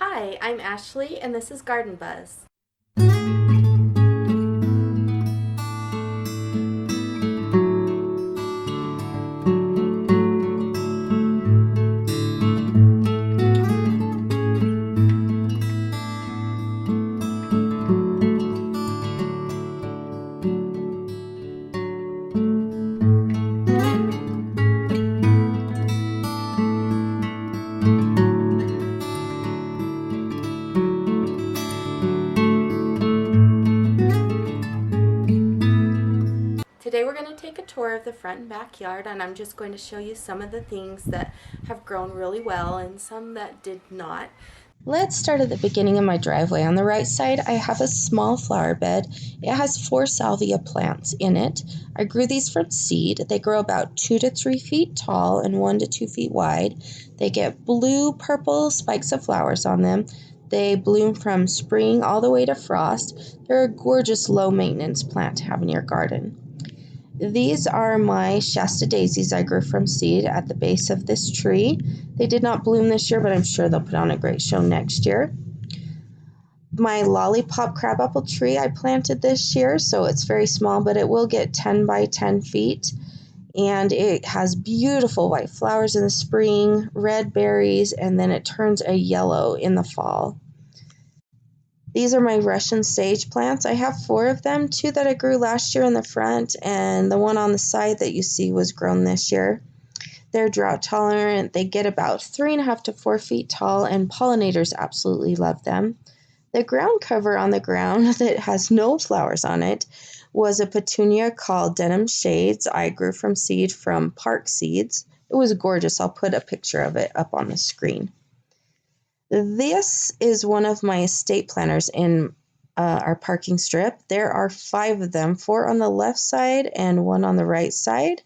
Hi, I'm Ashley, and this is Garden Buzz. Today we're going to take a tour of the front and backyard, and I'm just going to show you some of the things that have grown really well and some that did not. Let's start at the beginning of my driveway. On the right side, I have a small flower bed. It has 4 salvia plants in it. I grew these from seed. They grow about 2 to 3 feet tall and 1 to 2 feet wide. They get blue-purple spikes of flowers on them. They bloom from spring all the way to frost. They're a gorgeous low-maintenance plant to have in your garden. These are my Shasta Daisies I grew from seed at the base of this tree. They did not bloom this year, but I'm sure they'll put on a great show next year. My Lollipop crabapple tree I planted this year, so it's very small, but it will get 10 by 10 feet. And it has beautiful white flowers in the spring, red berries, and then it turns a yellow in the fall. These are my Russian sage plants. I have 4 of them, 2 that I grew last year in the front, and the one on the side that you see was grown this year. They're drought tolerant. They get about 3.5 to 4 feet tall, and pollinators absolutely love them. The ground cover on the ground that has no flowers on it was a petunia called Denim Shades. I grew from seed from Park Seeds. It was gorgeous. I'll put a picture of it up on the screen. This is one of my estate planters in our parking strip. There are 5 of them, 4 on the left side and 1 on the right side,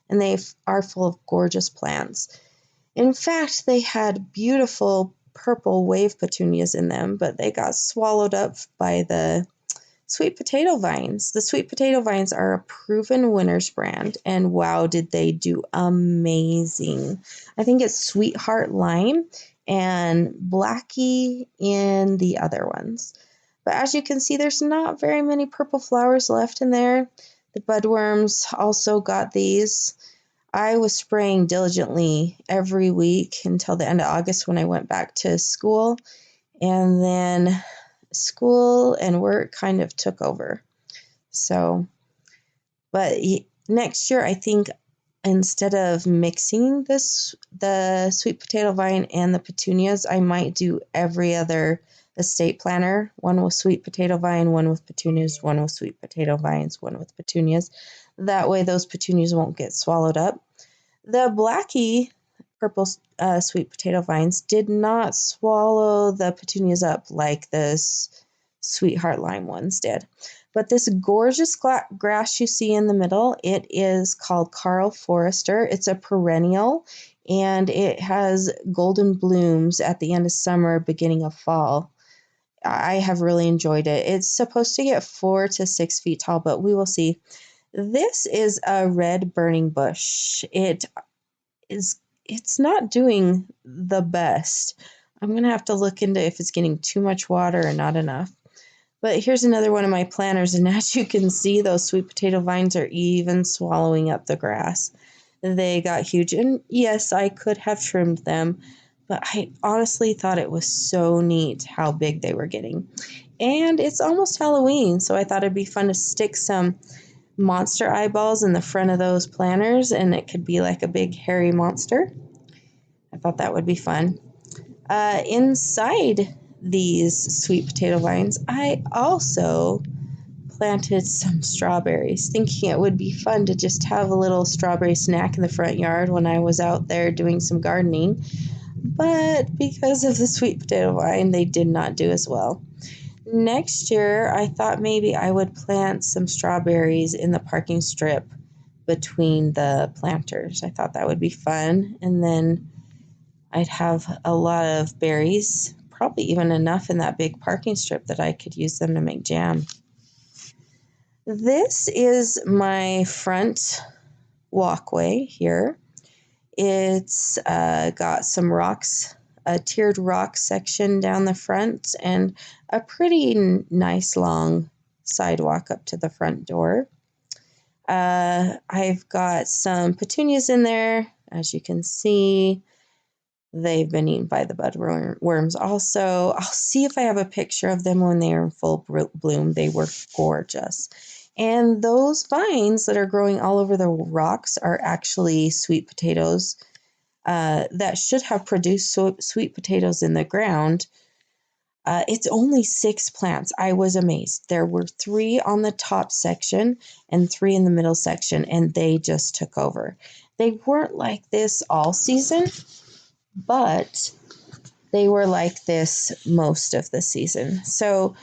and they are full of gorgeous plants. In fact, they had beautiful purple wave petunias in them, but they got swallowed up by the sweet potato vines. The sweet potato vines are a proven winner's brand, and wow, did they do amazing. I think it's Sweetheart Lime and Blackie in the other ones. But as you can see, there's not very many purple flowers left in there. The budworms also got these. I was spraying diligently every week until the end of August when I went back to school. And then school and work kind of took over. But next year, I think instead of mixing the sweet potato vine and the petunias, I might do every other estate planter, one with sweet potato vine, one with petunias, one with sweet potato vines, one with petunias. That way those petunias won't get swallowed up. The Blackie purple sweet potato vines did not swallow the petunias up like the Sweetheart Lime ones did. But this gorgeous grass you see in the middle, it is called Carl Forrester. It's a perennial, and it has golden blooms at the end of summer, beginning of fall. I have really enjoyed it. It's supposed to get 4 to 6 feet tall, but we will see. This is a red burning bush. It's not doing the best. I'm going to have to look into if it's getting too much water or not enough. But here's another one of my planters, and as you can see, those sweet potato vines are even swallowing up the grass. They got huge, and yes, I could have trimmed them, but I honestly thought it was so neat how big they were getting. And it's almost Halloween, so I thought it'd be fun to stick some monster eyeballs in the front of those planters, and it could be like a big hairy monster. I thought that would be fun. Inside these sweet potato vines, I also planted some strawberries, thinking it would be fun to just have a little strawberry snack in the front yard when I was out there doing some gardening. But because of the sweet potato vine, they did not do as well. Next year, I thought maybe I would plant some strawberries in the parking strip between the planters. I thought that would be fun, and then I'd have a lot of berries, probably even enough in that big parking strip that I could use them to make jam. This is my front walkway here. It's got some rocks a tiered rock section down the front and a pretty nice long sidewalk up to the front door. I've got some petunias in there. As you can see, they've been eaten by the budworms also. I'll see if I have a picture of them when they are in full bloom. They were gorgeous. And those vines that are growing all over the rocks are actually sweet potatoes that should have produced sweet potatoes in the ground. It's only 6 plants. I was amazed. There were 3 on the top section and 3 in the middle section, and they just took over. They weren't like this all season, but they were like this most of the season. So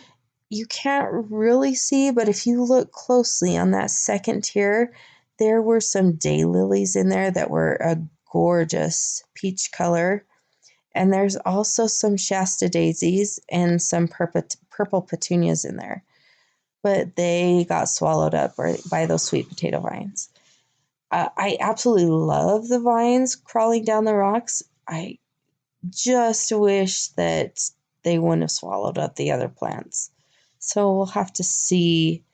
you can't really see, but if you look closely on that second tier, there were some daylilies in there that were a gorgeous peach color. And there's also some Shasta Daisies and some purple petunias in there. But they got swallowed up by those sweet potato vines. I absolutely love the vines crawling down the rocks. I just wish that they wouldn't have swallowed up the other plants. So we'll have to see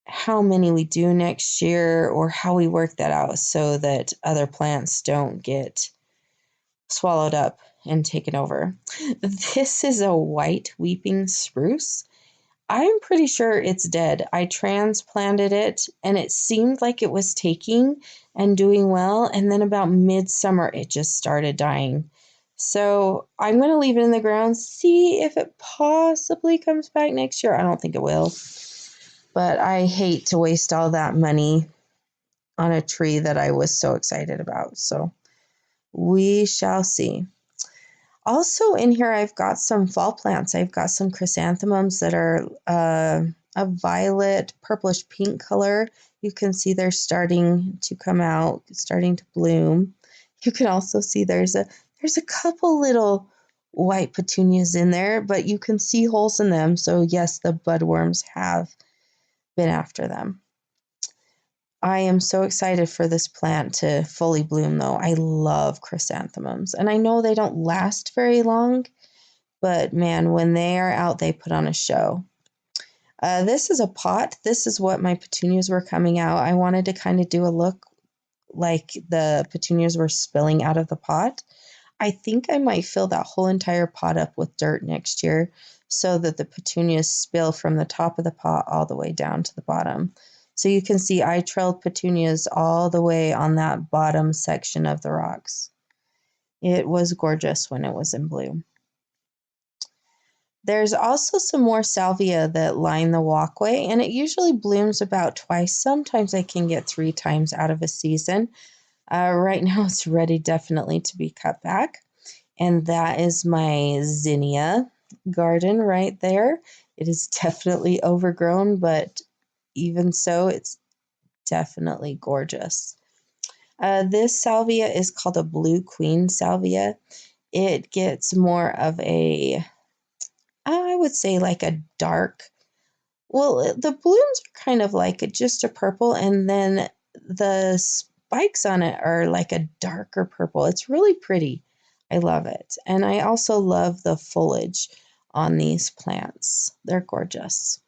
how many we do next year or how we work that out so that other plants don't get swallowed up and taken over. This is a white weeping spruce. I'm pretty sure it's dead. I transplanted it and it seemed like it was taking and doing well, and then about midsummer it just started dying. So I'm going to leave it in the ground, see if it possibly comes back next year. I don't think it will, but I hate to waste all that money on a tree that I was so excited about. So we shall see. Also in here, I've got some fall plants. I've got some chrysanthemums that are a violet, purplish pink color. You can see they're starting to come out, starting to bloom. You can also see there's a couple little white petunias in there, but you can see holes in them. So yes, the budworms have been after them. I am so excited for this plant to fully bloom, though. I love chrysanthemums, and I know they don't last very long, but man, when they are out, they put on a show. This is a pot. This is what my petunias were coming out. I wanted to kind of do a look like the petunias were spilling out of the pot. I think I might fill that whole entire pot up with dirt next year so that the petunias spill from the top of the pot all the way down to the bottom. So you can see I trailed petunias all the way on that bottom section of the rocks. It was gorgeous when it was in bloom. There's also some more salvia that line the walkway, and it usually blooms about twice. Sometimes I can get 3 times out of a season. Right now it's ready definitely to be cut back. And that is my Zinnia Garden right there. It is definitely overgrown, but even so, it's definitely gorgeous. This salvia is called a blue queen salvia. It gets more of a, I would say like a dark, well, the blooms are kind of like just a purple, and then the spikes on it are like a darker purple. It's really pretty. I love it. And I also love the foliage on these plants. They're gorgeous.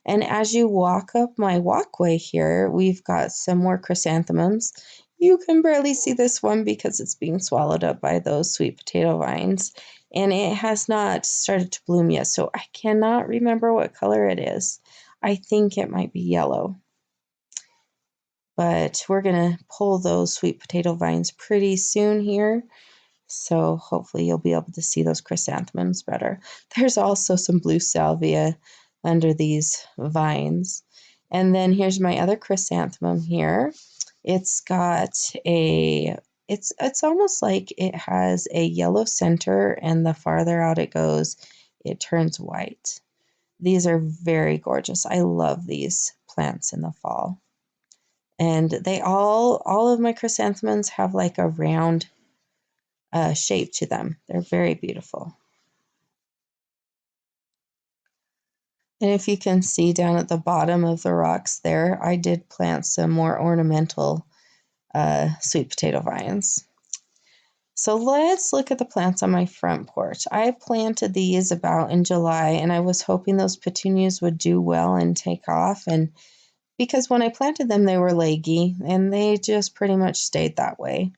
And as you walk up my walkway here, we've got some more chrysanthemums. You can barely see this one because it's being swallowed up by those sweet potato vines. And it has not started to bloom yet, so I cannot remember what color it is. I think it might be yellow. But we're going to pull those sweet potato vines pretty soon here. So hopefully you'll be able to see those chrysanthemums better. There's also some blue salvia under these vines. And then here's my other chrysanthemum here. It's got it's almost like it has a yellow center, and the farther out it goes, it turns white. These are very gorgeous. I love these plants in the fall. And they all of my chrysanthemums have like a round shape to them. They're very beautiful. And if you can see down at the bottom of the rocks there, I did plant some more ornamental sweet potato vines. So let's look at the plants on my front porch. I planted these about in July, and I was hoping those petunias would do well and take off. And because when I planted them, they were leggy, and they just pretty much stayed that way.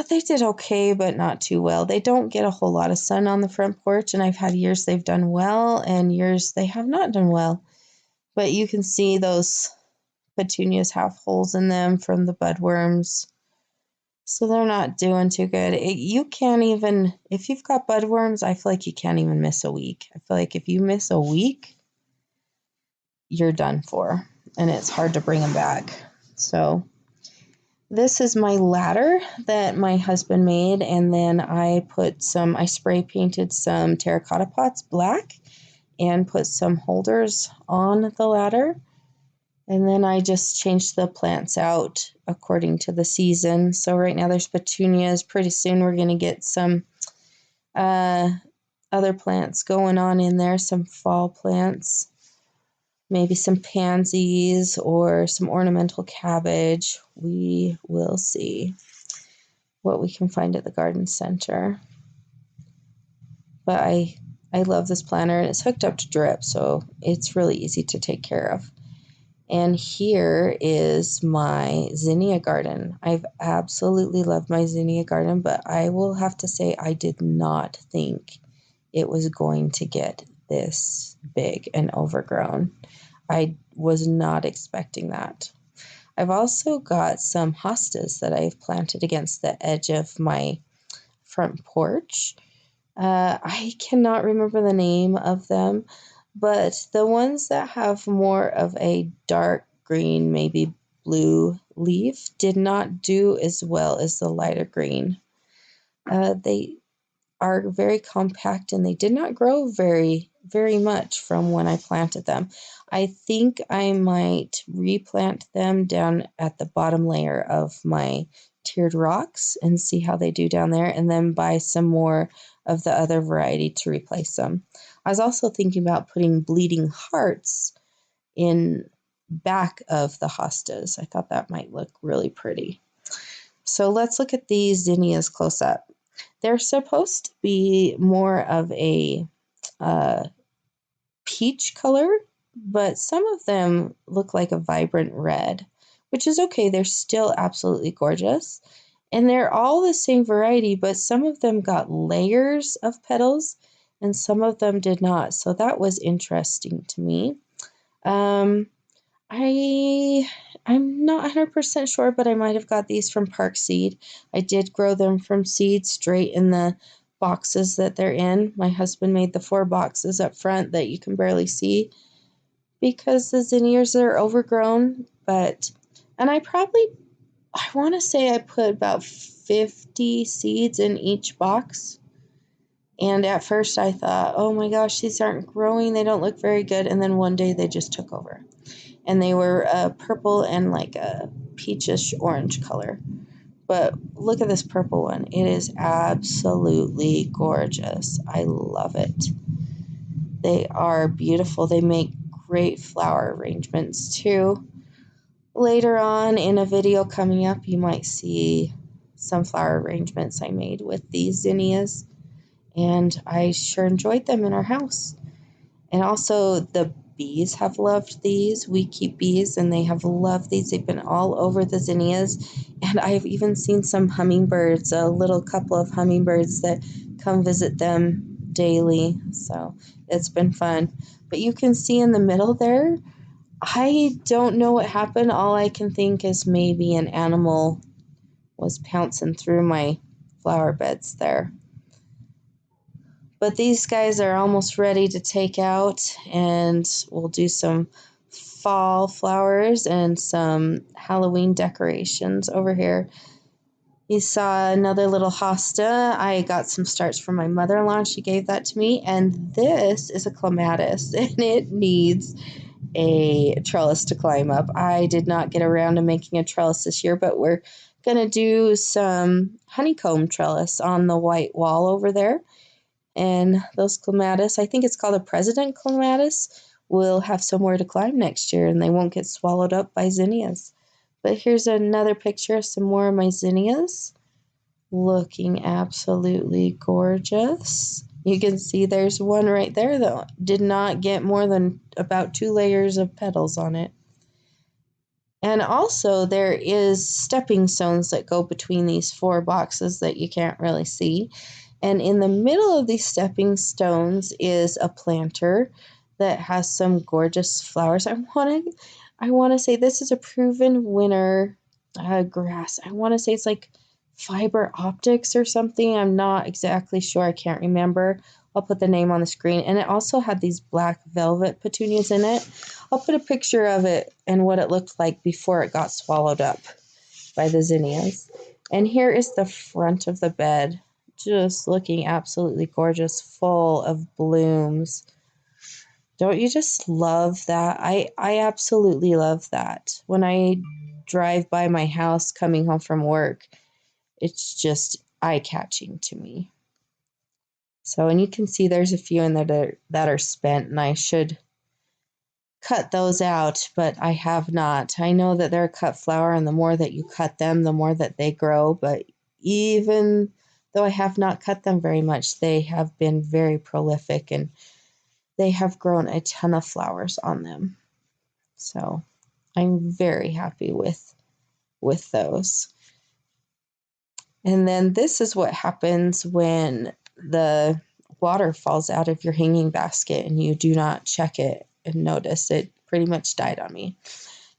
They did okay, but not too well. They don't get a whole lot of sun on the front porch, and I've had years they've done well and years they have not done well. But you can see those petunias have holes in them from the budworms. So they're not doing too good. You can't even, if you've got budworms, I feel like you can't even miss a week. I feel like if you miss a week, you're done for, and it's hard to bring them back. So this is my ladder that my husband made, and then I spray painted some terracotta pots black and put some holders on the ladder. And then I just changed the plants out according to the season. So right now there's petunias. Pretty soon we're going to get some other plants going on in there, some fall plants, maybe some pansies or some ornamental cabbage. We will see what we can find at the garden center. But I love this planter, and it's hooked up to drip, so it's really easy to take care of. And here is my Zinnia Garden. I've absolutely loved my Zinnia Garden, but I will have to say I did not think it was going to get this big and overgrown. I was not expecting that. I've also got some hostas that I've planted against the edge of my front porch. I cannot remember the name of them, but the ones that have more of a dark green, maybe blue leaf did not do as well as the lighter green. They are very compact, and they did not grow very much from when I planted them. I think I might replant them down at the bottom layer of my tiered rocks and see how they do down there, and then buy some more of the other variety to replace them. I was also thinking about putting bleeding hearts in back of the hostas. I thought that might look really pretty. So let's look at these zinnias close up. They're supposed to be more of a peach color, but some of them look like a vibrant red, which is okay. They're still absolutely gorgeous. And they're all the same variety, but some of them got layers of petals and some of them did not. So that was interesting to me. I'm not 100% sure, but I might have got these from Park Seed. I did grow them from seed straight in the boxes that they're in. My husband made the 4 boxes up front that you can barely see because the zinnias are overgrown. And I want to say I put about 50 seeds in each box. And at first I thought, oh my gosh, these aren't growing. They don't look very good. And then one day they just took over. And they were purple and like a peachish orange color. But look at this purple one. It is absolutely gorgeous. I love it. They are beautiful. They make great flower arrangements too. Later on in a video coming up, you might see some flower arrangements I made with these zinnias. And I sure enjoyed them in our house. And also the bees have loved these. We keep bees, and they have loved these. They've been all over the zinnias. And I've even seen some hummingbirds, a little couple of hummingbirds that come visit them daily. So it's been fun. But you can see in the middle there, I don't know what happened. All I can think is maybe an animal was pouncing through my flower beds there. But these guys are almost ready to take out, and we'll do some fall flowers and some Halloween decorations over here. You saw another little hosta. I got some starts from my mother-in-law. She gave that to me, and this is a clematis, and it needs a trellis to climb up. I did not get around to making a trellis this year, but we're going to do some honeycomb trellis on the white wall over there. And those clematis, I think it's called a president clematis, will have somewhere to climb next year, and they won't get swallowed up by zinnias. But here's another picture of some more of my zinnias. looking absolutely gorgeous. You can see there's one right there that did not get more than about 2 layers of petals on it. And also there is stepping stones that go between these 4 boxes that you can't really see. And in the middle of these stepping stones is a planter that has some gorgeous flowers. I want to say this is a proven winner grass. I want to say it's like fiber optics or something. I'm not exactly sure. I can't remember. I'll put the name on the screen. And it also had these black velvet petunias in it. I'll put a picture of it and what it looked like before it got swallowed up by the zinnias. And here is the front of the bed, just looking absolutely gorgeous, full of blooms. Don't you just love that? I absolutely love that. When I drive by my house coming home from work, it's just eye-catching to me. So, and you can see there's a few in there that are spent, and I should cut those out, but I have not. I know that they're a cut flower, and the more that you cut them, the more that they grow, but even though I have not cut them very much, they have been very prolific, and they have grown a ton of flowers on them. So I'm very happy with those. And then this is what happens when the water falls out of your hanging basket and you do not check it and notice. It pretty much died on me.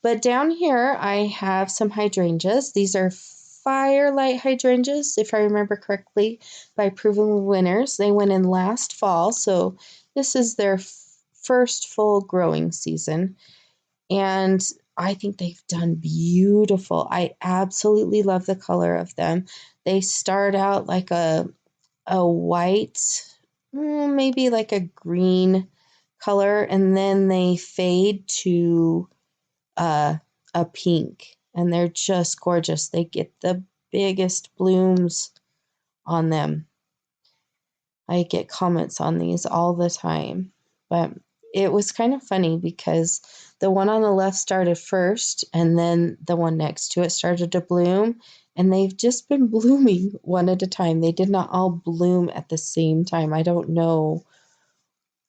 But down here I have some hydrangeas. These are firelight hydrangeas, if I remember correctly, by proven winners. They went in last fall, so this is their first full growing season. And I think they've done beautiful. I absolutely love the color of them. They start out like a white, maybe like a green color, and then they fade to a pink, and they're just gorgeous. They get the biggest blooms on them. I get comments on these all the time, but it was kind of funny because the one on the left started first, and then the one next to it started to bloom, and they've just been blooming one at a time. They did not all bloom at the same time. I don't know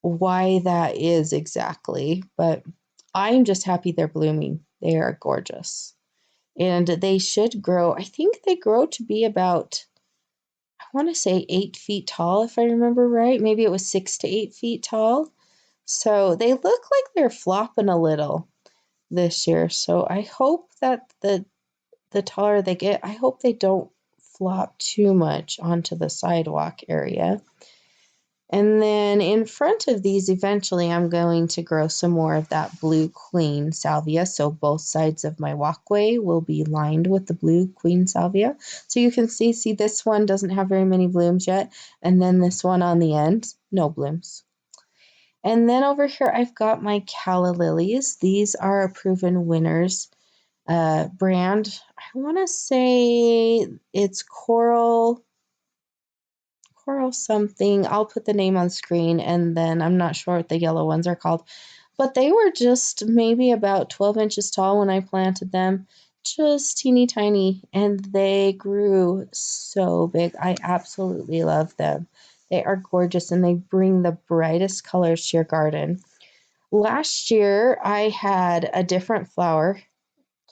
why that is exactly, but I'm just happy they're blooming. They are gorgeous. And they should grow. I think they grow to be about, I want to say 8 feet tall, if I remember right. Maybe it was 6 to 8 feet tall. So they look like they're flopping a little this year. So I hope that the taller they get, I hope they don't flop too much onto the sidewalk area. And then in front of these, eventually I'm going to grow some more of that blue queen salvia. So both sides of my walkway will be lined with the blue queen salvia. So you can see this one doesn't have very many blooms yet. And then this one on the end, no blooms. And then over here, I've got my Calla Lilies. These are a proven winners brand. I want to say it's Coral something. I'll put the name on screen, and then I'm not sure what the yellow ones are called. But they were just maybe about 12 inches tall when I planted them. Just teeny tiny, and they grew so big. I absolutely love them. They are gorgeous, and they bring the brightest colors to your garden. Last year, I had a different flower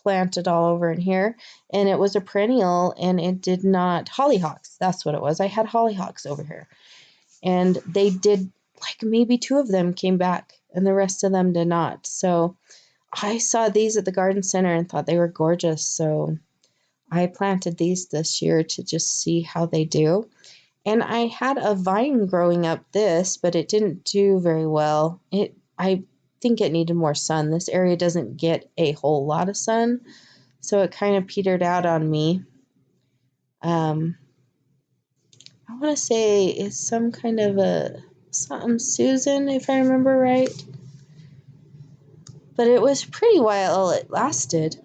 planted all over in here, and it was a perennial, and it did not, hollyhocks, that's what it was. I had hollyhocks over here, and they did, like maybe 2 of them came back, and the rest of them did not. So I saw these at the garden center and thought they were gorgeous, so I planted these this year to just see how they do. And I had a vine growing up this, but it didn't do very well. I think it needed more sun. This area doesn't get a whole lot of sun, so it kind of petered out on me. I want to say it's some kind of a something Susan, if I remember right. But it was pretty while it lasted.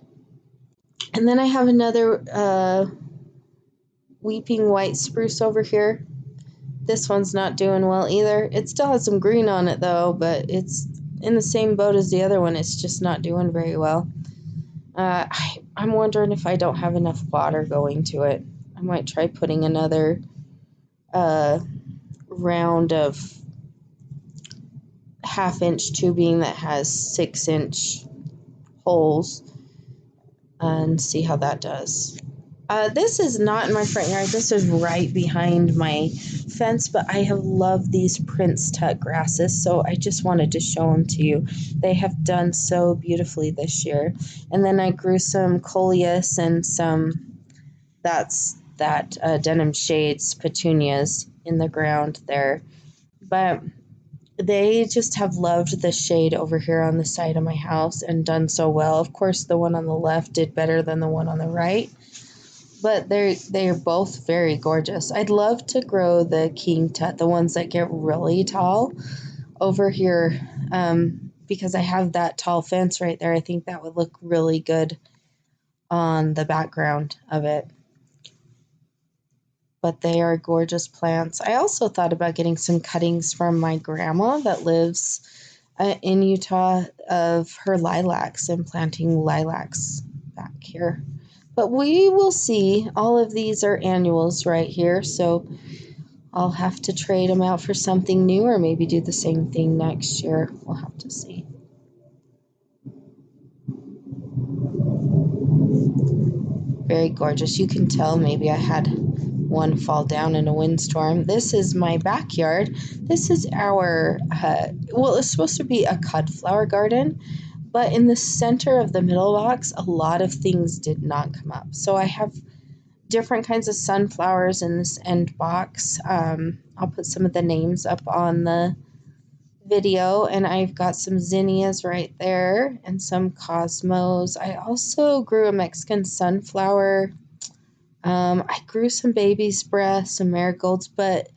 And then I have another weeping white spruce over here. This one's not doing well either. It still has some green on it though, but it's in the same boat as the other one. It's just not doing very well. I'm wondering if I don't have enough water going to it. might try putting another round of 1/2-inch tubing that has 6-inch holes and see how that does. This is not in my front yard. This is right behind my fence, but I have loved these Prince Tut grasses, so I just wanted to show them to you. They have done so beautifully this year. And then I grew some coleus and some, denim shades petunias in the ground there. But they just have loved the shade over here on the side of my house and done so well. Of course, the one on the left did better than the one on the right. But they're both very gorgeous. I'd love to grow the king tut, the ones that get really tall, over here, because I have that tall fence right there. I think that would look really good on the background of it. But they are gorgeous plants. I also thought about getting some cuttings from my grandma that lives in Utah of her lilacs and planting lilacs back here. But we will see. All of these are annuals right here, so I'll have to trade them out for something new or maybe do the same thing next year. We'll have to see. Very gorgeous. You can tell maybe I had one fall down in a windstorm. This is my backyard. This is our, it's supposed to be a cut flower garden, but in the center of the middle box, a lot of things did not come up. So I have different kinds of sunflowers in this end box. I'll put some of the names up on the video, and I've got some zinnias right there and some cosmos. I also grew a Mexican sunflower. I grew some baby's breath, some marigolds, but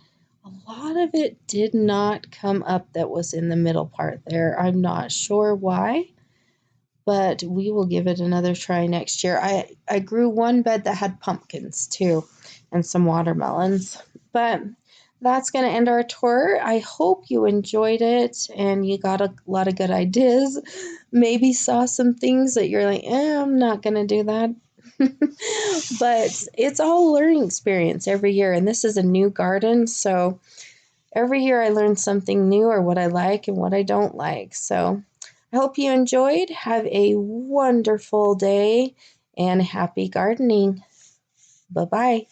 a lot of it did not come up that was in the middle part there. I'm not sure why, but we will give it another try next year. I grew one bed that had pumpkins too and some watermelons. But that's going to end our tour. I hope you enjoyed it and you got a lot of good ideas. Maybe saw some things that you're like, I'm not going to do that. But it's all a learning experience every year. And this is a new garden. So every year I learn something new or what I like and what I don't like. So I hope you enjoyed. Have a wonderful day and happy gardening. Bye-bye.